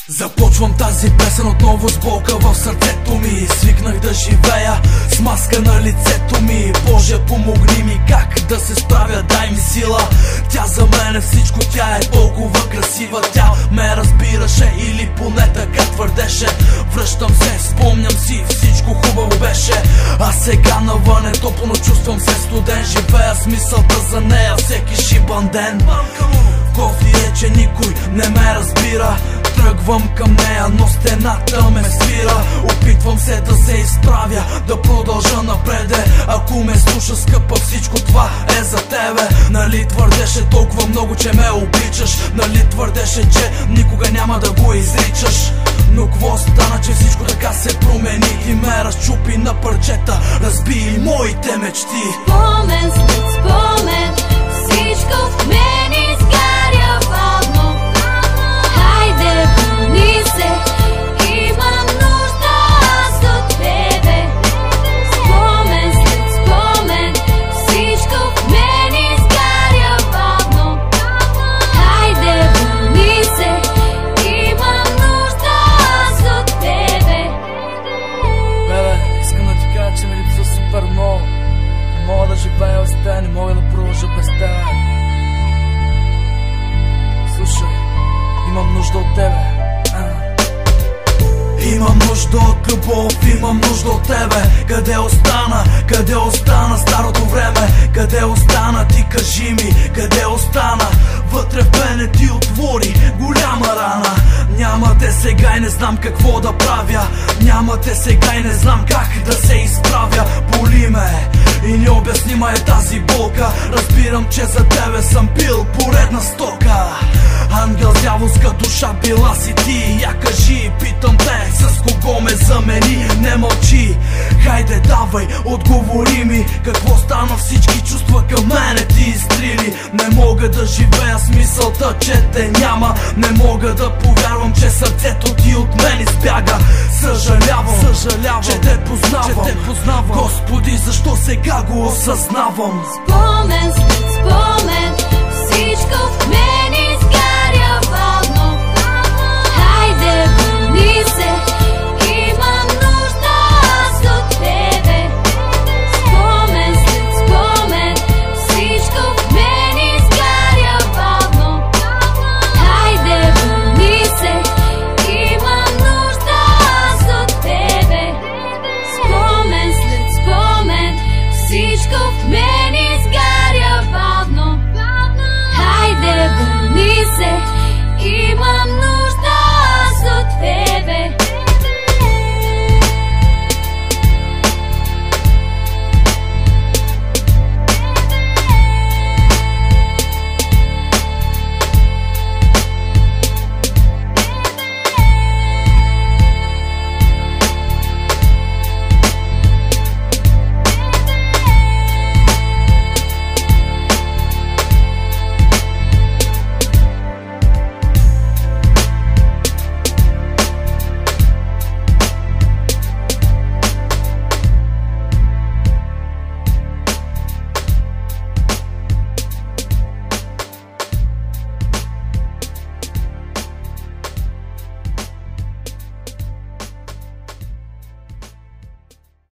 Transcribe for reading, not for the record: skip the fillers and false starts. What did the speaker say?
Започвам тази песен отново с болка в сърцето ми. Свикнах да живея с маска на лицето ми. Боже, помогни ми как да се справя, дай ми сила. Тя за мен е всичко, тя е толкова красива. Тя ме разбираше или поне така твърдеше. Връщам се, спомням си, всичко хубаво беше. А сега навън е топло, но чувствам се студен. Живея с мисълта за нея всеки шибан ден. Кофи е, че никой не ме разбира. Тръгвам към нея, но стената ме свира. Опитвам се да се изправя, да продължа напреде. Ако ме слуша, скъпа, всичко това е за тебе. Нали твърдеше толкова много, че ме обичаш? Нали твърдеше, че никога няма да го изричаш? Но какво стана, че всичко така се промени и ме разчупи на парчета, разби моите мечти. Спомен след спомен, всичко в мен изгаря бавно. Хайде, върни се, имам нужда аз от тебе. Спомен след спомен, всичко в мен изгаря бавно. Хайде, върни се, имам нужда аз от тебе. Бебе, искам да ти кажа, че ми липсва супер много. Не мога да живея без теб, не мога да продължа без теб. Слушай, имам нужда от тебе. Имам нужда от любов, имам нужда от тебе. Къде остана? Къде остана старото време? Къде остана? Ти кажи ми, къде остана? Вътре в мене ти отвори голяма рана. Няма те сега и не знам какво да правя. Няма те сега и не знам как да се изправя. Боли ме и необяснима е тази болка. Разбирам, че за тебе съм бил поредна стока. Ангел, дяволска душа била си ти. Я кажи, питам те, с кого ме замени? Не мълчи, хайде давай, отговори ми. Какво стана, всички чувства към мене ти изтрили? Не мога да живея с мисълта, че те няма. Не мога да повярвам, че сърцето ти от мен избяга. Съжалявам, че те познавам. Господи, защо сега го осъзнавам? Спомен след спомен, всичко в мен